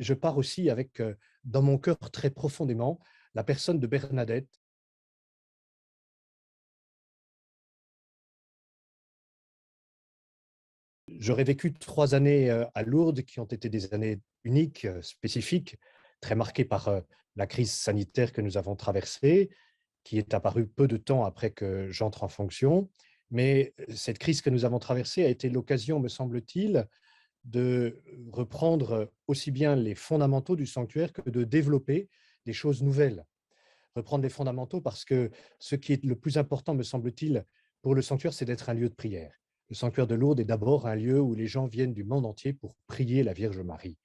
je pars aussi avec, dans mon cœur très profondément, la personne de Bernadette. J'aurais vécu 3 années, à Lourdes qui ont été des années uniques, spécifiques, très marquées par, la crise sanitaire que nous avons traversée, qui est apparue peu de temps après que j'entre en fonction. Mais, cette crise que nous avons traversée a été l'occasion, me semble-t-il, de reprendre aussi bien les fondamentaux du sanctuaire que de développer des choses nouvelles. Reprendre les fondamentaux parce que ce qui est le plus important, me semble-t-il, pour le sanctuaire, c'est d'être un lieu de prière. Le sanctuaire de Lourdes est d'abord un lieu où les gens viennent du monde entier pour prier la Vierge Marie.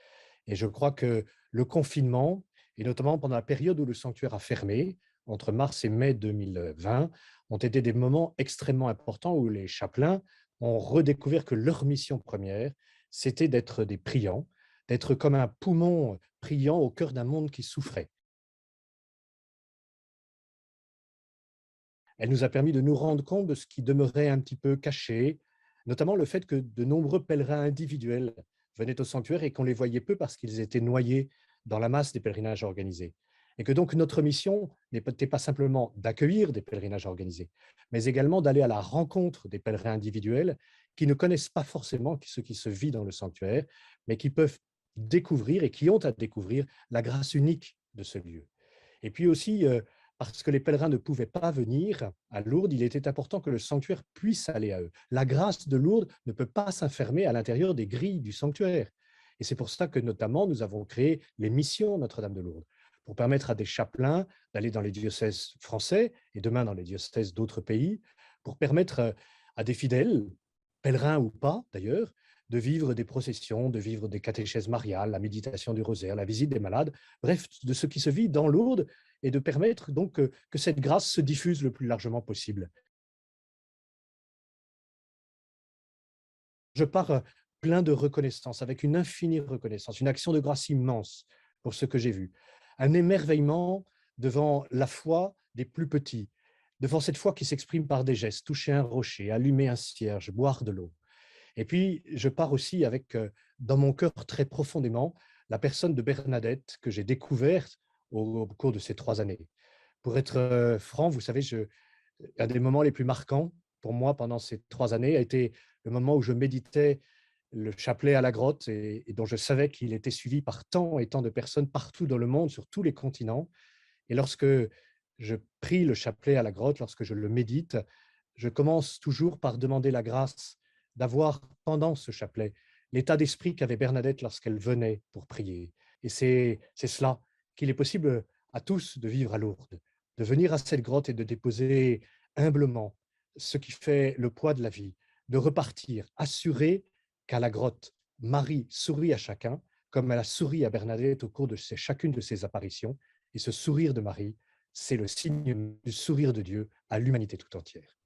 Et je crois que le confinement, et notamment pendant la période où le sanctuaire a fermé, entre mars et mai 2020, ont été des moments extrêmement importants où les chapelains ont redécouvert que leur mission première, c'était d'être des priants, d'être comme un poumon priant au cœur d'un monde qui souffrait. Elle nous a permis de nous rendre compte de ce qui demeurait un petit peu caché, notamment le fait que de nombreux pèlerins individuels venaient au sanctuaire et qu'on les voyait peu parce qu'ils étaient noyés dans la masse des pèlerinages organisés. Et que donc notre mission n'était pas simplement d'accueillir des pèlerinages organisés, mais également d'aller à la rencontre des pèlerins individuels qui ne connaissent pas forcément ce qui se vit dans le sanctuaire, mais qui peuvent découvrir et qui ont à découvrir la grâce unique de ce lieu. Et puis aussi, parce que les pèlerins ne pouvaient pas venir à Lourdes, il était important que le sanctuaire puisse aller à eux. La grâce de Lourdes ne peut pas s'enfermer à l'intérieur des grilles du sanctuaire. Et c'est pour ça que notamment nous avons créé les missions Notre-Dame de Lourdes, pour permettre à des chapelains d'aller dans les diocèses français et demain dans les diocèses d'autres pays, pour permettre à des fidèles, pèlerins ou pas d'ailleurs, de vivre des processions, de vivre des catéchèses mariales, la méditation du rosaire, la visite des malades, bref, de ce qui se vit dans Lourdes et de permettre donc que cette grâce se diffuse le plus largement possible. Je pars plein de reconnaissance, avec une infinie reconnaissance, une action de grâce immense pour ce que j'ai vu. Un émerveillement devant la foi des plus petits, devant cette foi qui s'exprime par des gestes, toucher un rocher, allumer un cierge, boire de l'eau. Et puis, je pars aussi avec, dans mon cœur très profondément, la personne de Bernadette que j'ai découverte au cours de ces 3 années. Pour être franc, vous savez, un des moments les plus marquants pour moi pendant ces 3 années a été le moment où je méditais le chapelet à la grotte et dont je savais qu'il était suivi par tant et tant de personnes partout dans le monde, sur tous les continents. Et lorsque je prie le chapelet à la grotte, lorsque je le médite, je commence toujours par demander la grâce d'avoir, pendant ce chapelet, l'état d'esprit qu'avait Bernadette lorsqu'elle venait pour prier. Et c'est cela qu'il est possible à tous de vivre à Lourdes, de venir à cette grotte et de déposer humblement ce qui fait le poids de la vie, de repartir assuré qu'à la grotte, Marie sourit à chacun, comme elle a souri à Bernadette au cours de chacune de ses apparitions. Et ce sourire de Marie, c'est le signe du sourire de Dieu à l'humanité tout entière.